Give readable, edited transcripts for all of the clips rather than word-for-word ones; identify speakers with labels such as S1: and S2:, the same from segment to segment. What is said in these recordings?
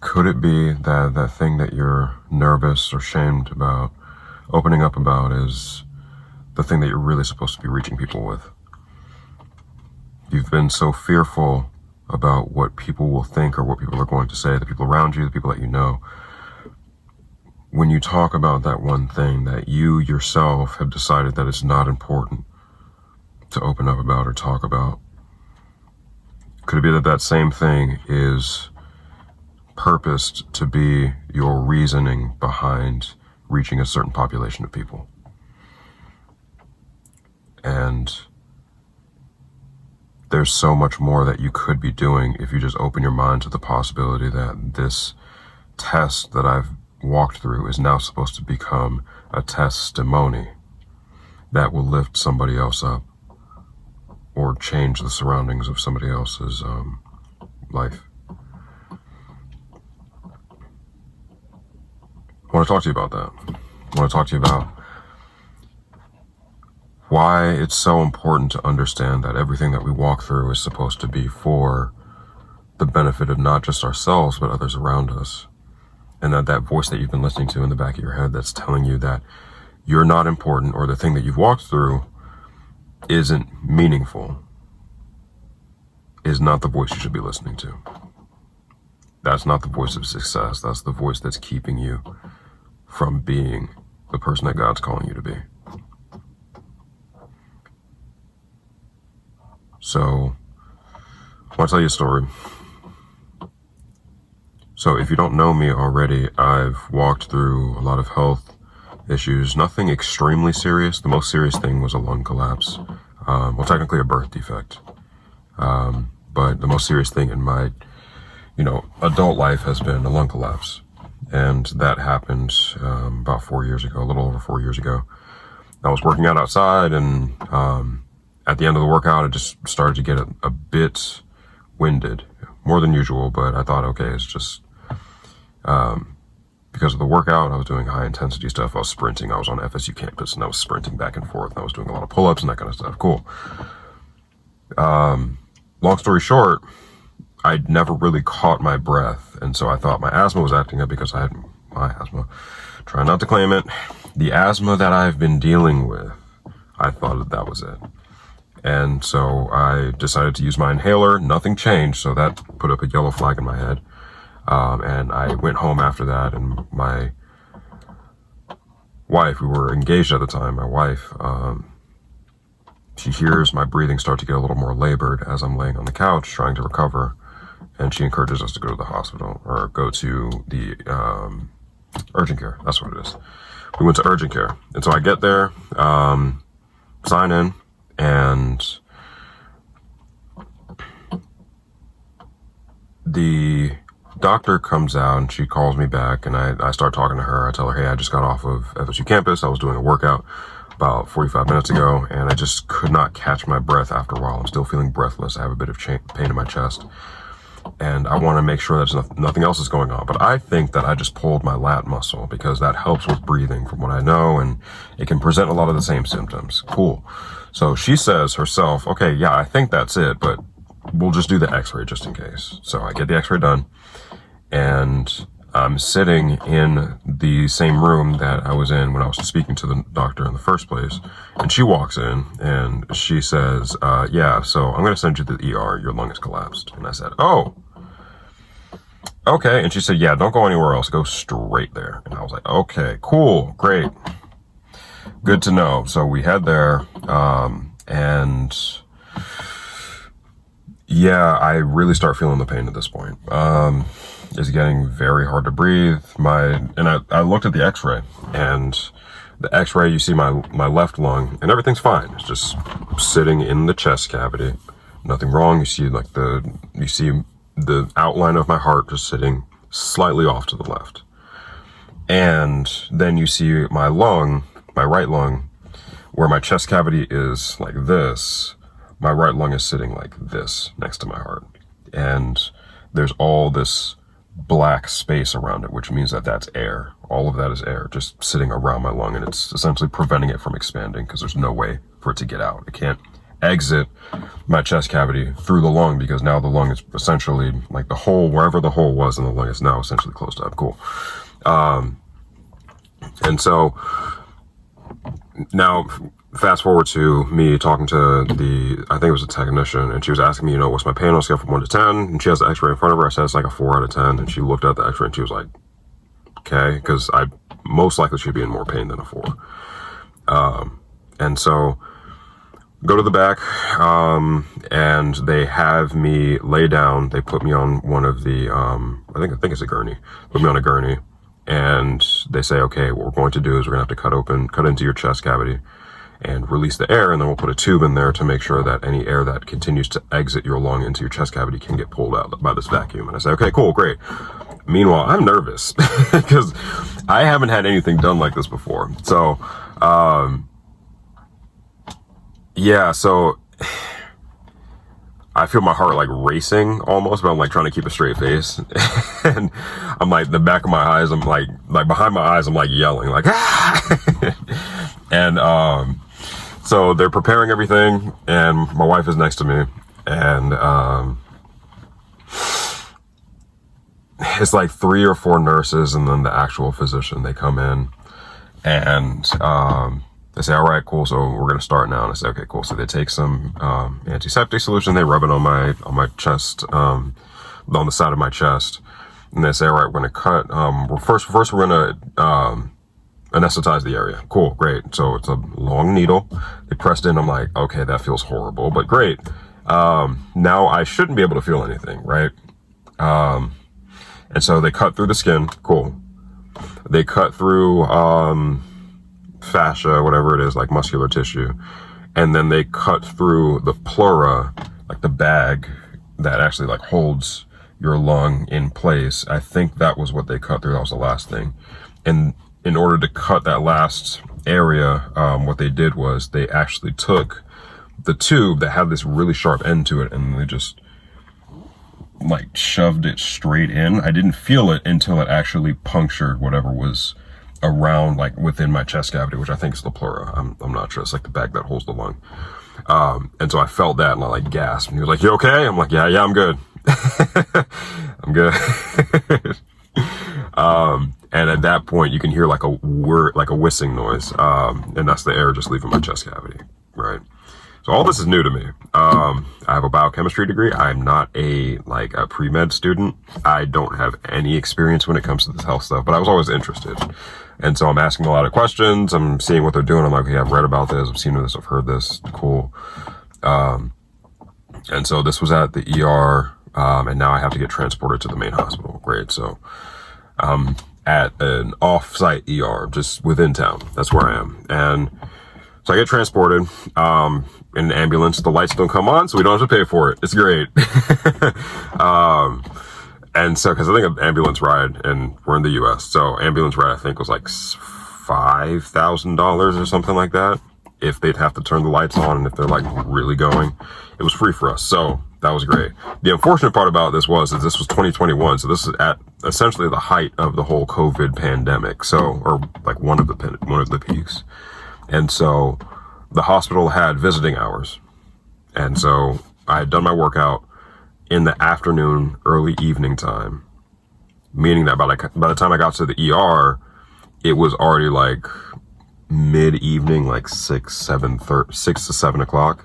S1: Could it be that that thing that you're nervous or shamed about opening up about is the thing that you're really supposed to be reaching people with? You've been so fearful about what people will think or what people are going to say, the people around you, the people that you know. When you talk about that one thing that you yourself have decided that it's not important to open up about or talk about, could it be that that same thing is purposed to be your reasoning behind reaching a certain population of people? And there's so much more that you could be doing if you just open your mind to the possibility that this test that I've walked through is now supposed to become a testimony that will lift somebody else up or change the surroundings of somebody else's life. I want to talk to you about that. I want to talk to you about why it's so important to understand that everything that we walk through is supposed to be for the benefit of not just ourselves, but others around us. And that that voice that you've been listening to in the back of your head that's telling you that you're not important or the thing that you've walked through isn't meaningful is not the voice you should be listening to. That's not the voice of success. That's the voice that's keeping you from being the person that God's calling you to be. So, I want to tell you a story. So, if you don't know me already, I've walked through a lot of health issues, nothing extremely serious. The most serious thing was a lung collapse. Well, technically a birth defect. But the most serious thing in my, adult life has been a lung collapse. And that happened about 4 years ago, a little over 4 years ago. I was working out outside, and at the end of the workout, I just started to get a bit winded, more than usual, but I thought, okay, it's just because of the workout. I was doing high intensity stuff. I was sprinting. I was on FSU campus, and I was sprinting back and forth. I was doing a lot of pull-ups and that kind of stuff. Cool. Long story short, I'd never really caught my breath, and so I thought my asthma was acting up because I had my asthma. Trying not to claim it. The asthma that I've been dealing with, I thought that was it. And so I decided to use my inhaler. Nothing changed, so that put up a yellow flag in my head. And I went home after that, and my wife, we were engaged at the time, my wife, she hears my breathing start to get a little more labored as I'm laying on the couch trying to recover, and she encourages us to go to the hospital or go to the urgent care. That's what it is. We went to urgent care, and so I get there, sign in, and the doctor comes out and she calls me back, and I start talking to her. I tell her, hey, I just got off of FSU campus. I was doing a workout about 45 minutes ago, and I just could not catch my breath after a while. I'm still feeling breathless. I have a bit of pain in my chest, and I want to make sure that nothing else is going on. But I think that I just pulled my lat muscle because that helps with breathing from what I know, and it can present a lot of the same symptoms. Cool. So she says herself, okay, yeah, I think that's it, but we'll just do the x-ray just in case. So I get the x-ray done, and I'm sitting in the same room that I was in when I was speaking to the doctor in the first place. And she walks in and she says, yeah, so I'm going to send you to the ER. Your lung is collapsed. And I said, oh, okay. And she said, yeah, don't go anywhere else. Go straight there. And I was like, okay, cool, great. Good to know. So we head there, and yeah, I really start feeling the pain at this point. It's getting very hard to breathe. I looked at the x-ray, and the x-ray, you see my left lung, and everything's fine. It's just sitting in the chest cavity. Nothing wrong. You see the outline of my heart just sitting slightly off to the left. And then you see my lung, my right lung, where my chest cavity is like this. My right lung is sitting like this next to my heart. And there's all this black space around it, which means that that's air. All of that is air just sitting around my lung, and it's essentially preventing it from expanding because there's no way for it to get out. It can't exit my chest cavity through the lung, because now the lung is essentially like the hole, wherever the hole was in the lung is now essentially closed up. Cool. And so now fast forward to me talking to I think it was a technician, and she was asking me, what's my pain on a scale from 1 to 10? And she has the x-ray in front of her. I said it's like a 4 out of 10. And she looked at the x-ray and she was like, okay, because I most likely should be in more pain than a 4. And so go to the back, and they have me lay down. They put me on one of the, I think it's a gurney. Put me on a gurney, and they say, okay, what we're going to do is we're gonna have to cut into your chest cavity and release the air, and then we'll put a tube in there to make sure that any air that continues to exit your lung into your chest cavity can get pulled out by this vacuum. And I say, okay, cool, great. Meanwhile, I'm nervous because I haven't had anything done like this before. So, yeah, so I feel my heart like racing almost, but I'm like trying to keep a straight face. And I'm like, the back of my eyes, I'm like behind my eyes, I'm like yelling, like, ah! And, so they're preparing everything, and my wife is next to me, and, it's like 3 or 4 nurses and then the actual physician. They come in, and, they say, all right, cool. So we're going to start now. And I say, okay, cool. So they take some, antiseptic solution. They rub it on my chest, on the side of my chest. And they say, all right, we're going to cut, first we're going to, anesthetize the area. Cool. Great. So it's a long needle. They pressed in. I'm like, okay, that feels horrible, but great. Now I shouldn't be able to feel anything. Right. And so they cut through the skin. Cool. They cut through, fascia, whatever it is, like muscular tissue. And then they cut through the pleura, like the bag that actually like holds your lung in place. I think that was what they cut through. That was the last thing. And in order to cut that last area, what they did was they actually took the tube that had this really sharp end to it, and they just like shoved it straight in. I didn't feel it until it actually punctured whatever was around, like within my chest cavity, which I think is the pleura. I'm not sure. It's like the bag that holds the lung. And so I felt that, and I like gasped. And he was like, "You okay?" I'm like, "Yeah, I'm good." I'm good. And at that point, you can hear like a whistling noise, and that's the air just leaving my chest cavity, right? So all this is new to me. I have a biochemistry degree. I'm not a pre-med student. I don't have any experience when it comes to this health stuff, but I was always interested. And so I'm asking a lot of questions. I'm seeing what they're doing. I'm like, okay, I've read about this. I've seen this. I've heard this. Cool. And so this was at the ER, and now I have to get transported to the main hospital. Great. So, at an off-site ER just within town. That's where I am. And so I get transported, in an ambulance. The lights don't come on, so we don't have to pay for it. It's great. And so, cause I think an ambulance ride, and we're in the US, so ambulance ride, I think was like $5,000 or something like that. If they'd have to turn the lights on, and if they're like really going, it was free for us. So that was great. The unfortunate part about this was that this was 2021. So this is at essentially the height of the whole COVID pandemic. So, or like one of the peaks. And so the hospital had visiting hours. And so I had done my workout in the afternoon, early evening time, meaning that by the time I got to the ER, it was already like mid-evening, like 6 to 7 o'clock.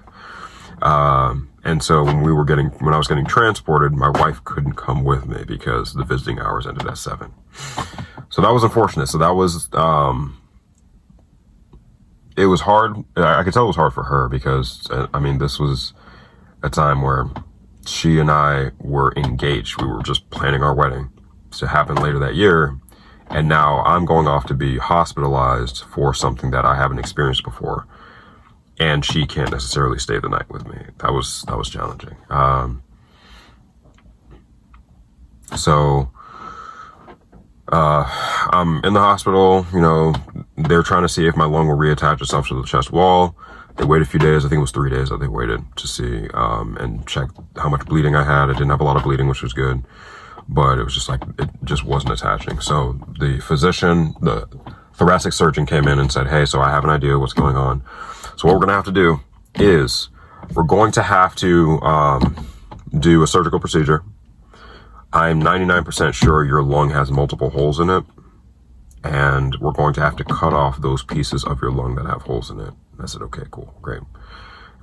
S1: And so when I was getting transported, my wife couldn't come with me because the visiting hours ended at 7. So that was unfortunate. So that was, it was hard. I could tell it was hard for her because, I mean, this was a time where she and I were engaged. We were just planning our wedding to happen later that year. And now I'm going off to be hospitalized for something that I haven't experienced before. And she can't necessarily stay the night with me. That was challenging. So I'm in the hospital, they're trying to see if my lung will reattach itself to the chest wall. They waited a few days. I think it was 3 days that they waited to see, and check how much bleeding I had. I didn't have a lot of bleeding, which was good, but it was just like, it just wasn't attaching. So the thoracic surgeon came in and said, hey, so I have an idea what's going on. So what we're going to have to do is, we're going to have to do a surgical procedure. I'm 99% sure your lung has multiple holes in it, and we're going to have to cut off those pieces of your lung that have holes in it. And I said, okay, cool, great.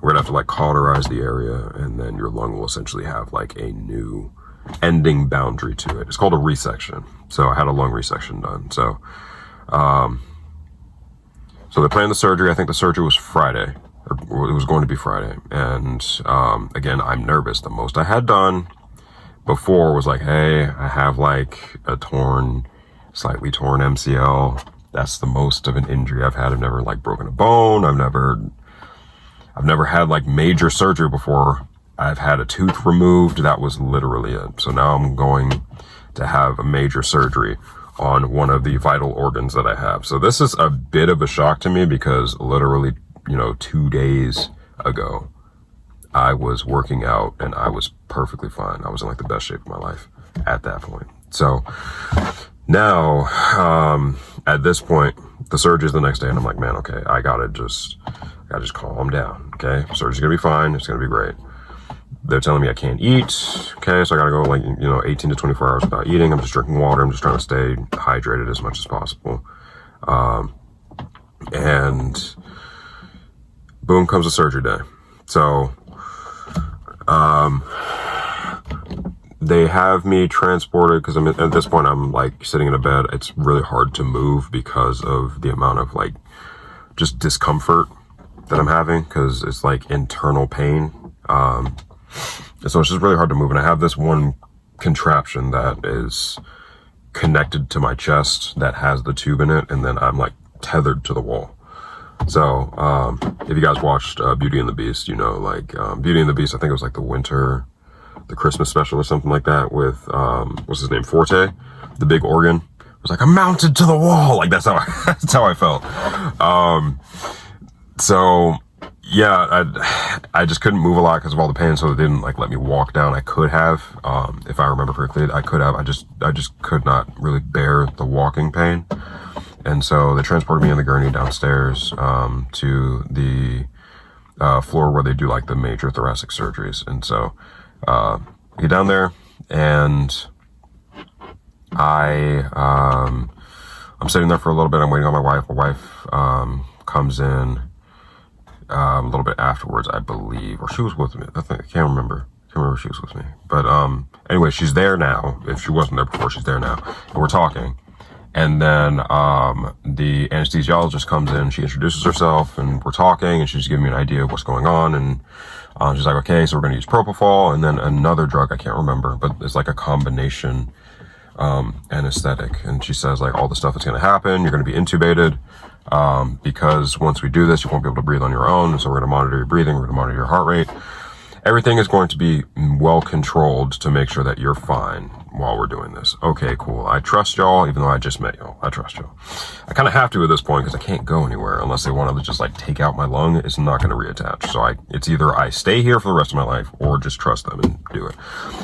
S1: We're gonna have to like cauterize the area, and then your lung will essentially have like a new ending boundary to it. It's called a resection. So I had a lung resection done. So they planned the surgery. I think the surgery was Friday, or it was going to be Friday. And again, I'm nervous. The most I had done before was like, hey, I have like a slightly torn MCL. That's the most of an injury I've had. I've never like broken a bone. I've never had like major surgery before. I've had a tooth removed. That was literally it. So now I'm going to have a major surgery on one of the vital organs that I have. So this is a bit of a shock to me because literally, 2 days ago, I was working out and I was perfectly fine. I was in like the best shape of my life at that point. So now, at this point, the surgery is the next day and I'm like, man, okay, I gotta just calm down. Okay. Surgery's gonna be fine. It's gonna be great. They're telling me I can't eat. Okay. So I gotta go like, 18 to 24 hours without eating. I'm just drinking water. I'm just trying to stay hydrated as much as possible. And boom comes the surgery day. So, they have me transported because at this point I'm like sitting in a bed. It's really hard to move because of the amount of like just discomfort that I'm having because it's like internal pain. So it's just really hard to move. And I have this one contraption that is connected to my chest that has the tube in it. And then I'm like tethered to the wall. So, if you guys watched Beauty and the Beast, Beauty and the Beast, I think it was like the Christmas special or something like that with, what's his name? Forte, the big organ. It was like, I'm mounted to the wall. Like that's how I felt. So yeah, I just couldn't move a lot because of all the pain. So they didn't like let me walk down. I could have, if I remember correctly, I could have. I just could not really bear the walking pain. And so they transported me in the gurney downstairs, to the, floor where they do like the major thoracic surgeries. And so, get down there and I'm sitting there for a little bit. I'm waiting on my wife. My wife, comes in, a little bit afterwards, I believe, or she was with me. I can't remember if she was with me, but, anyway, she's there now. If she wasn't there before, she's there now and we're talking. And then, the anesthesiologist comes in, she introduces herself and we're talking and she's giving me an idea of what's going on. And, she's like, okay, so we're going to use propofol and then another drug. I can't remember, but it's like a combination, anesthetic. And she says like all the stuff that's going to happen. You're going to be intubated, because once we do this, you won't be able to breathe on your own. So we're going to monitor your breathing. We're going to monitor your heart rate. Everything is going to be well controlled to make sure that you're fine while we're doing this. Okay, cool. I trust y'all, even though I just met y'all. I trust y'all. I kind of have to at this point because I can't go anywhere unless they want to just like take out my lung. It's not going to reattach. So it's either I stay here for the rest of my life or just trust them and do it.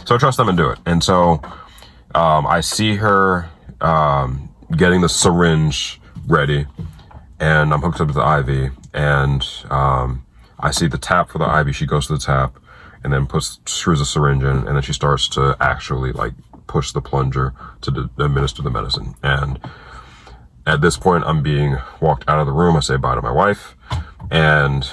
S1: So I trust them and do it. And so, I see her, getting the syringe ready and I'm hooked up to the IV and, I see the tap for the IV. She goes to the tap and then screws the syringe in, and then she starts to actually like push the plunger to administer the medicine. And at this point, I'm being walked out of the room. I say bye to my wife, and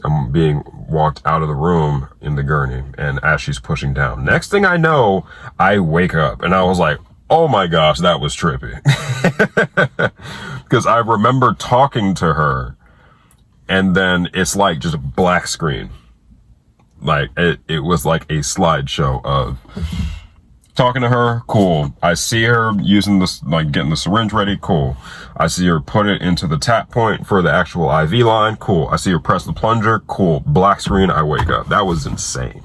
S1: I'm being walked out of the room in the gurney. And as she's pushing down, next thing I know, I wake up, and I was like, oh my gosh, that was trippy. Because I remember talking to her, and then it's like just a black screen. Like it was like a slideshow of talking to her. Cool. I see her using this, like getting the syringe ready. Cool. I see her put it into the tap point for the actual IV line. Cool. I see her press the plunger. Cool. Black screen. I wake up. That was insane.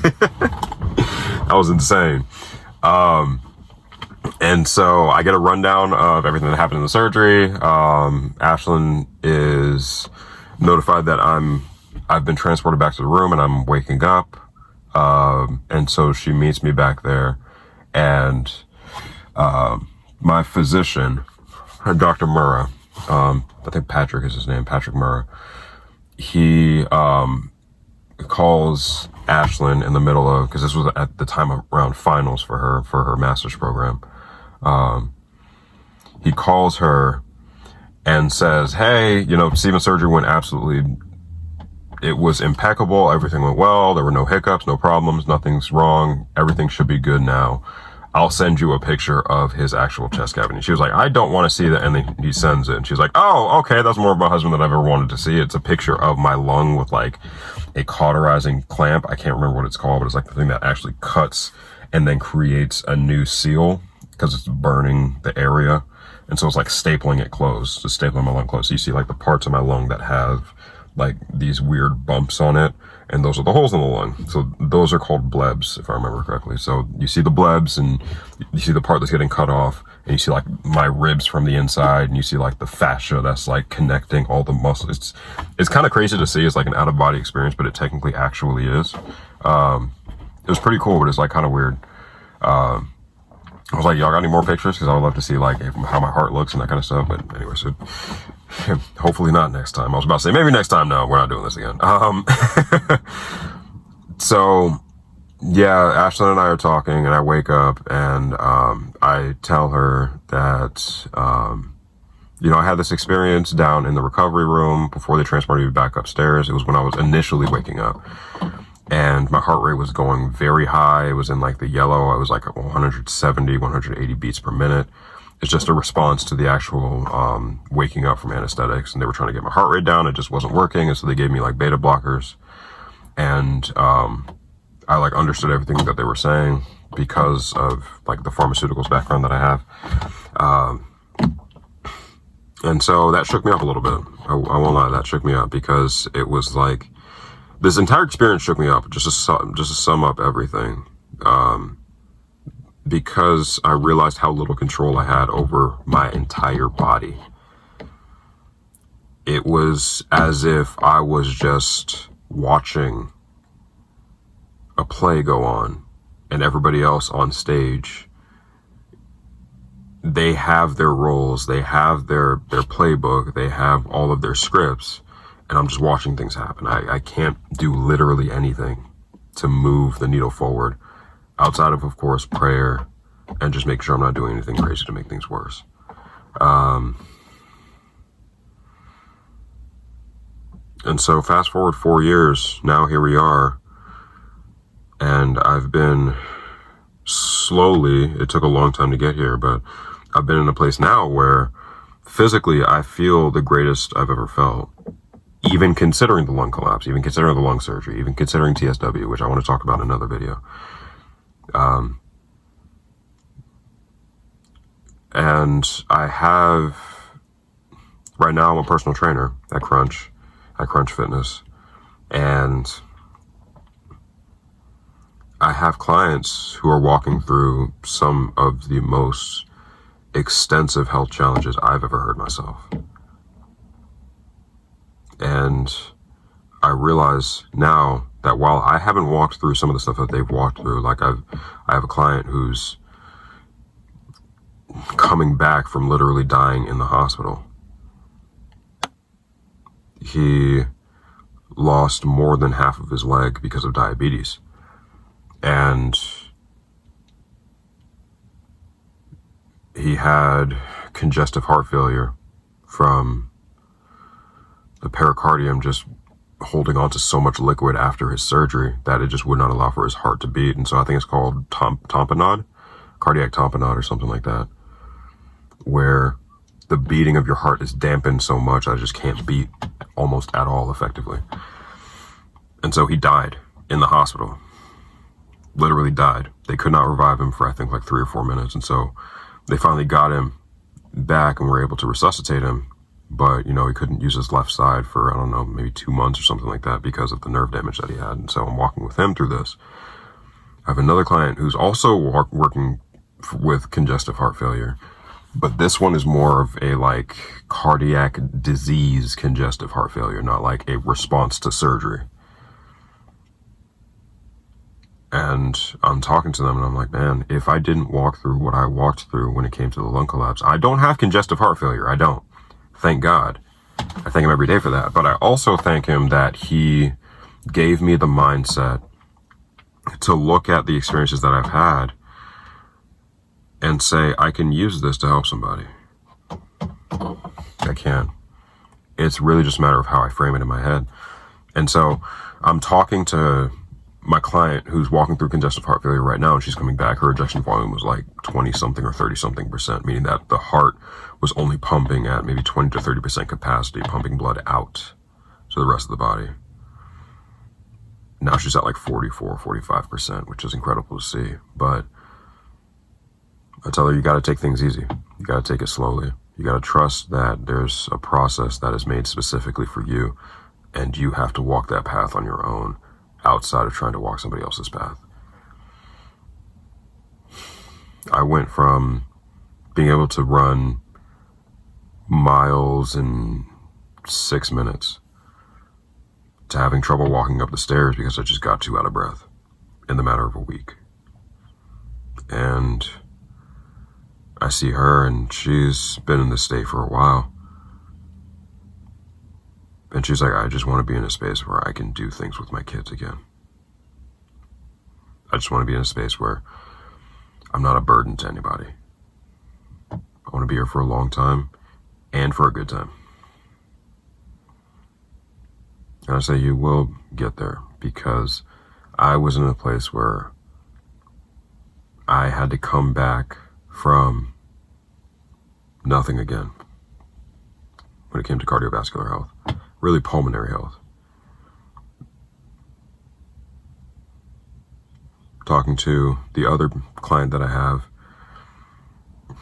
S1: That was insane. And so I get a rundown of everything that happened in the surgery. Ashlyn is notified that I've been transported back to the room and I'm waking up. And so she meets me back there, and, my physician, Dr. Murrah, I think Patrick is his name, Patrick Murrah. He, calls Ashlyn in the middle of, because this was at the time around finals for her master's program. He calls her and says, hey, Stephen's surgery went it was impeccable. Everything went well. There were no hiccups, no problems, nothing's wrong. Everything should be good now. I'll send you a picture of his actual chest cavity. She was like, I don't want to see that. And then he sends it. And she's like, oh, okay. That's more of my husband than I've ever wanted to see. It's a picture of my lung with like a cauterizing clamp. I can't remember what it's called, but it's like the thing that actually cuts and then creates a new seal because it's burning the area. And so it's like stapling it closed, just stapling my lung closed. So you see like the parts of my lung that have like these weird bumps on it, and those are the holes in the lung. So those are called blebs, if I remember correctly. So you see the blebs, and you see the part that's getting cut off, and you see like my ribs from the inside, and you see like the fascia that's like connecting all the muscles. It's kind of crazy to see. It's like an out of body experience, but it technically actually is. It was pretty cool, but it's like kind of weird. I was like, y'all got any more pictures? Because I would love to see like how my heart looks and that kind of stuff. But anyway, so hopefully not next time. I was about to say maybe next time. No, we're not doing this again. So yeah, Ashlyn and I are talking, and I wake up and I tell her that I had this experience down in the recovery room before they transported me back upstairs. It was when I was initially waking up. And my heart rate was going very high. It was in like the yellow. I was like 170, 180 beats per minute. It's just a response to the actual waking up from anesthetics. And they were trying to get my heart rate down. It just wasn't working. And so they gave me like beta blockers. And I like understood everything that they were saying because of like the pharmaceuticals background that I have. And so that shook me up a little bit. I won't lie, that shook me up because it was like, this entire experience shook me up, just to sum up everything, because I realized how little control I had over my entire body. It was as if I was just watching a play go on, and everybody else on stage, they have their roles, they have their playbook, they have all of their scripts, and I'm just watching things happen. I can't do literally anything to move the needle forward outside of course, prayer and just make sure I'm not doing anything crazy to make things worse. And so fast forward 4 years, now here we are, and I've been slowly, it took a long time to get here, but I've been in a place now where physically I feel the greatest I've ever felt. Even considering the lung collapse, even considering the lung surgery, even considering TSW, which I want to talk about in another video. And I have, right now I'm a personal trainer at Crunch Fitness. And I have clients who are walking through some of the most extensive health challenges I've ever heard myself. And I realize now that while I haven't walked through some of the stuff that they've walked through, like I have a client who's coming back from literally dying in the hospital. He lost more than half of his leg because of diabetes. And he had congestive heart failure from the pericardium just holding on to so much liquid after his surgery that it just would not allow for his heart to beat. And so I think it's called tamponade, cardiac tamponade or something like that, where the beating of your heart is dampened so much that it just can't beat almost at all effectively. And so he died in the hospital, literally died. They could not revive him for I think like 3 or 4 minutes. And so they finally got him back and were able to resuscitate him. But, he couldn't use his left side for, I don't know, maybe 2 months or something like that because of the nerve damage that he had. And so I'm walking with him through this. I have another client who's also working with congestive heart failure, but this one is more of a like cardiac disease congestive heart failure, not like a response to surgery. And I'm talking to them and I'm like, man, if I didn't walk through what I walked through when it came to the lung collapse, I don't have congestive heart failure. I don't. Thank God. I thank him every day for that. But I also thank him that he gave me the mindset to look at the experiences that I've had and say, I can use this to help somebody. I can. It's really just a matter of how I frame it in my head. And so I'm talking to my client who's walking through congestive heart failure right now, and she's coming back. Her ejection volume was like 20 something or 30 something percent, meaning that the heart was only pumping at maybe 20 to 30% capacity, pumping blood out to the rest of the body. Now she's at like 44, 45%, which is incredible to see. But I tell her, you got to take things easy. You got to take it slowly. You got to trust that there's a process that is made specifically for you, and you have to walk that path on your own, outside of trying to walk somebody else's path. I went from being able to run miles in 6 minutes to having trouble walking up the stairs because I just got too out of breath in the matter of a week. And I see her, and she's been in this state for a while. And she's like, I just want to be in a space where I can do things with my kids again. I just want to be in a space where I'm not a burden to anybody. I want to be here for a long time and for a good time. And I say, you will get there, because I was in a place where I had to come back from nothing again when it came to cardiovascular health, really pulmonary health. Talking to the other client that I have,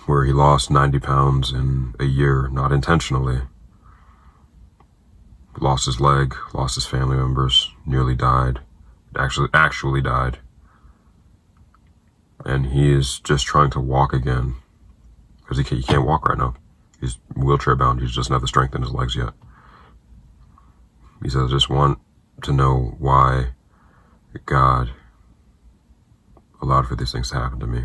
S1: where he lost 90 pounds in a year, not intentionally. Lost his leg, lost his family members, nearly died, actually died. And he is just trying to walk again, because he can't walk right now. He's wheelchair bound. He doesn't have the strength in his legs yet. He says, I just want to know why God allowed for these things to happen to me,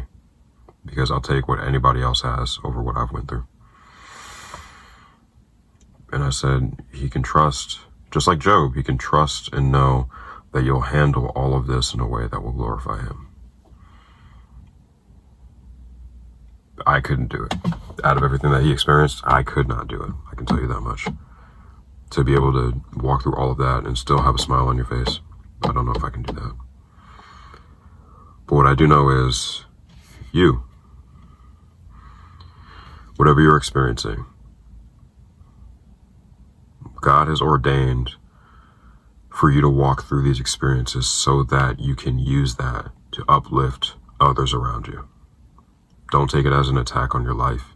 S1: because I'll take what anybody else has over what I've went through. And I said, he can trust, just like Job, he can trust and know that you'll handle all of this in a way that will glorify him. I couldn't do it. Out of everything that he experienced, I could not do it. I can tell you that much. To be able to walk through all of that and still have a smile on your face, I don't know if I can do that. But what I do know is, you, whatever you're experiencing, God has ordained for you to walk through these experiences so that you can use that to uplift others around you. Don't take it as an attack on your life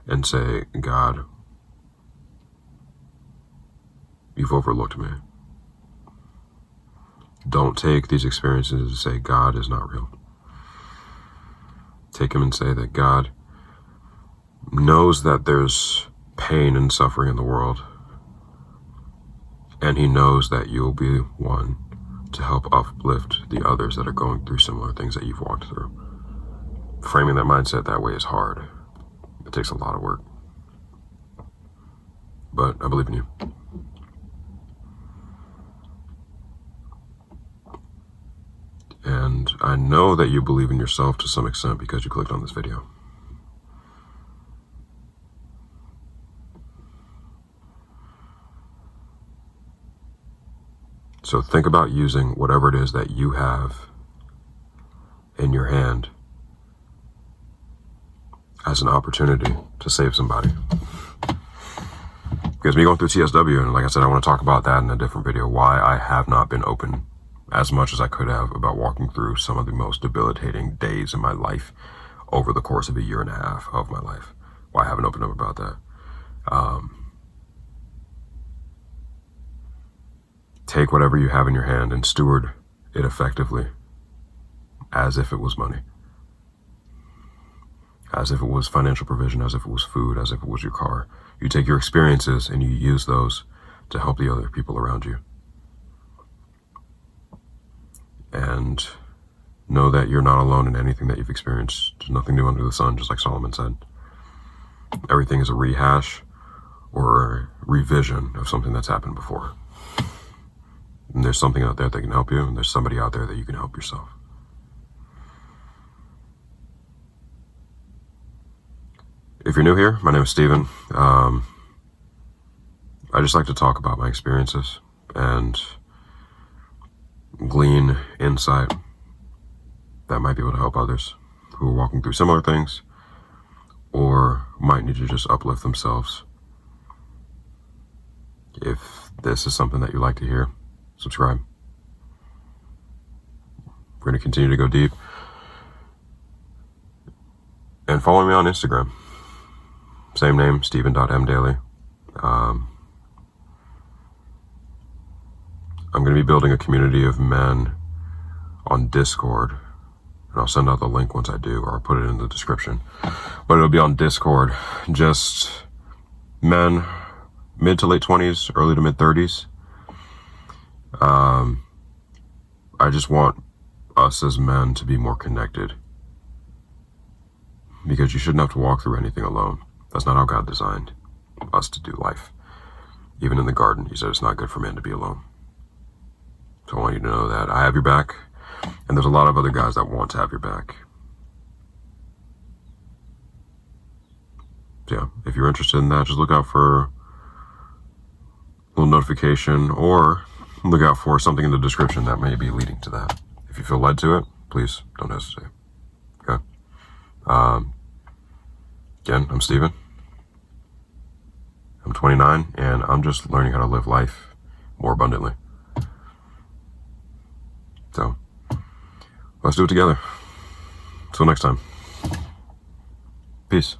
S1: and say, God, you've overlooked me. Don't take these experiences and say, God is not real. Take them and say that God knows that there's pain and suffering in the world, and he knows that you'll be one to help uplift the others that are going through similar things that you've walked through. Framing that mindset that way is hard. It takes a lot of work. But I believe in you. And I know that you believe in yourself to some extent because you clicked on this video. So think about using whatever it is that you have in your hand as an opportunity to save somebody. Because me going through TSW, and like I said, I want to talk about that in a different video, why I have not been open as much as I could have about walking through some of the most debilitating days in my life over the course of a year and a half of my life. Why I haven't opened up about that. Take whatever you have in your hand and steward it effectively, as if it was money, as if it was financial provision, as if it was food, as if it was your car. You take your experiences and you use those to help the other people around you. And know that you're not alone in anything that you've experienced. There's nothing new under the sun, just like Solomon said. Everything is a rehash or a revision of something that's happened before. And there's something out there that can help you, and there's somebody out there that you can help yourself. If you're new here, my name is Steven. I just like to talk about my experiences and glean insight that might be able to help others who are walking through similar things or might need to just uplift themselves. If this is something that you like to hear, subscribe. We're going to continue to go deep. And follow me on Instagram. Same name, Steven.mdaily. I'm going to be building a community of men on Discord. And I'll send out the link once I do, or I'll put it in the description. But it'll be on Discord. Just men, mid to late 20s, early to mid 30s. I just want us as men to be more connected. Because you shouldn't have to walk through anything alone. That's not how God designed us to do life. Even in the garden, he said it's not good for man to be alone. So I want you to know that I have your back, and there's a lot of other guys that want to have your back. So yeah, if you're interested in that, just look out for a little notification, or look out for something in the description that may be leading to that. If you feel led to it, please don't hesitate. Okay? Again, I'm Steven. I'm 29, and I'm just learning how to live life more abundantly. So, let's do it together. Until next time. Peace.